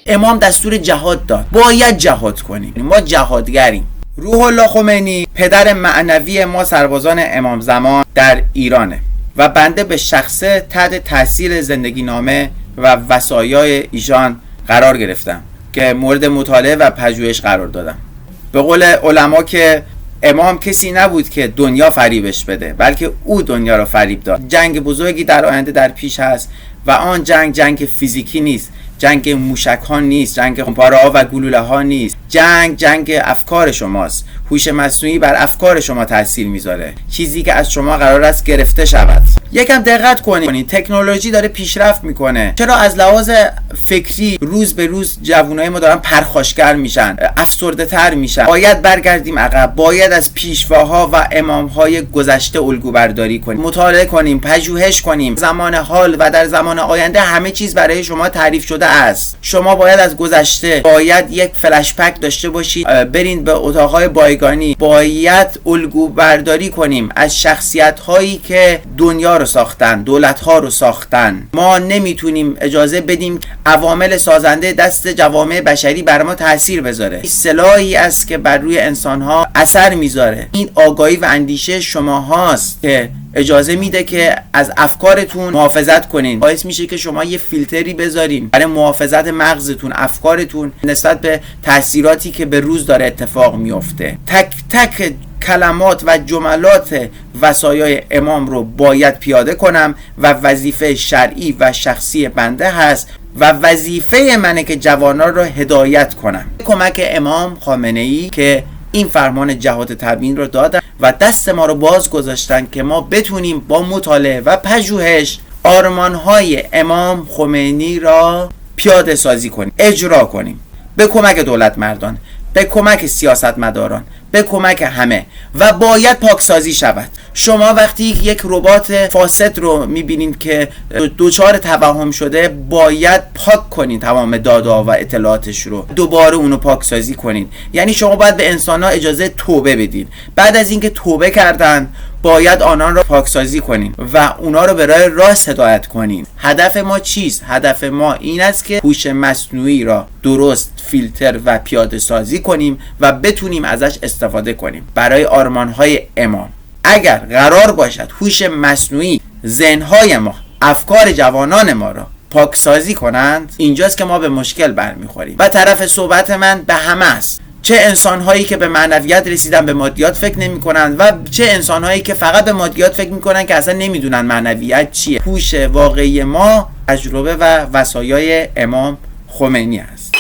امام دستور جهاد داد، باید جهاد کنیم، ما جهادگریم. روح الله خمینی پدر معنوی ما سربازان امام زمان در ایرانه و بنده به شخصه تحت تاثیر زندگی نامه و وصایای ایشان قرار گرفتم که مورد مطالعه و پژوهش قرار دادم. به قول علما که امام کسی نبود که دنیا فریبش بده، بلکه او دنیا را فریب داد. جنگ بزرگی در آینده در پیش هست و آن جنگ فیزیکی نیست، جنگ موشک ها نیست، جنگ خمپاره ها و گلوله ها نیست، جنگ افکار شماست. هوش مصنوعی بر افکار شما تاثیر میذاره، چیزی که از شما قرار است گرفته شود. یکم دقت کنید، تکنولوژی داره پیشرفت میکنه. چرا از لحاظ فکری روز به روز جوانای ما دارن پرخاشگر میشن، افسرده تر میشن؟ باید برگردیم عقب، باید از پیشواها و امامهای گذشته الگو برداری کنیم، مطالعه کنیم، پژوهش کنیم. زمان حال و در زمان آینده همه چیز برای شما تعریف شده است. شما باید از گذشته باید یک فلش پک داشته باشید، برین به اتاقهای بایگانی، باید الگو برداری کنیم از شخصیت هایی که دنیا رو ساختن، دولت ها رو ساختن. ما نمیتونیم اجازه بدیم عوامل سازنده دست جوامع بشری بر ما تاثیر بذاره. این سلاحی است که بر روی انسان ها اثر میذاره. این آگاهی و اندیشه شما هاست که اجازه میده که از افکارتون محافظت کنین، باعث میشه که شما یه فیلتری بذارین برای محافظت مغزتون، افکارتون نسبت به تاثیراتی که به روز داره اتفاق میفته. تک تک کلمات و جملات وصایای امام رو باید پیاده کنم و وظیفه شرعی و شخصی بنده هست و وظیفه منه که جوانان رو هدایت کنم. کمک امام خامنه‌ای که این فرمان جهاد تبیین رو دادن و دست ما رو باز گذاشتن که ما بتونیم با مطالعه و پژوهش آرمان‌های امام خمینی را پیاده سازی کنیم، اجرا کنیم، به کمک دولت مردان، به کمک سیاستمداران، به کمک همه. و باید پاکسازی شود. شما وقتی یک ربات فاسد رو میبینید که دوچار توهم شده، باید پاک کنید تمام دادا و اطلاعاتش رو، دوباره اونو پاکسازی کنید. یعنی شما باید به انسان‌ها اجازه توبه بدید. بعد از اینکه توبه کردن باید آنان را پاکسازی کنین و اونا رو به راه راست هدایت کنین. هدف ما چیست؟ هدف ما این است که هوش مصنوعی را درست فیلتر و پیاده سازی کنیم و بتونیم ازش استفاده کنیم برای آرمان‌های امام. اگر قرار باشد هوش مصنوعی ذهن‌های ما، افکار جوانان ما را پاکسازی کنند، اینجاست که ما به مشکل برمیخوریم. و طرف صحبت من به همه است، چه انسان‌هایی که به معنویت رسیدن به مادیات فکر نمی‌کنند و چه انسان‌هایی که فقط به مادیات فکر می‌کنند که اصلا نمی‌دونن معنویت چیه. هوش واقعی ما تجربه و وصایای امام خمینی است.